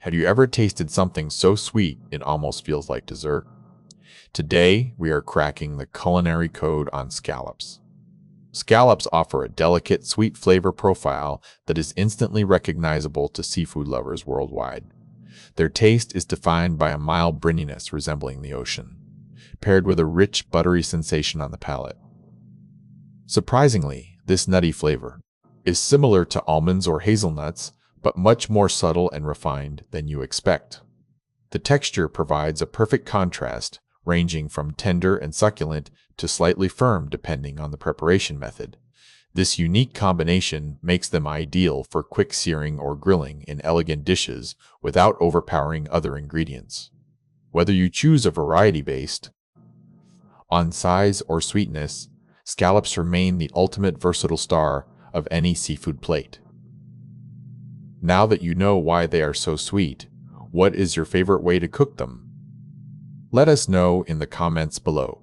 Have you ever tasted something so sweet it almost feels like dessert? Today, we are cracking the culinary code on scallops. Scallops offer a delicate, sweet flavor profile that is instantly recognizable to seafood lovers worldwide. Their taste is defined by a mild brininess resembling the ocean, paired with a rich, buttery sensation on the palate. Surprisingly, this nutty flavor is similar to almonds or hazelnuts, but much more subtle and refined than you expect. The texture provides a perfect contrast, ranging from tender and succulent to slightly firm depending on the preparation method. This unique combination makes them ideal for quick searing or grilling in elegant dishes without overpowering other ingredients. Whether you choose a variety based on size or sweetness, scallops remain the ultimate versatile star of any seafood plate. Now that you know why they are so sweet, what is your favorite way to cook them? Let us know in the comments below.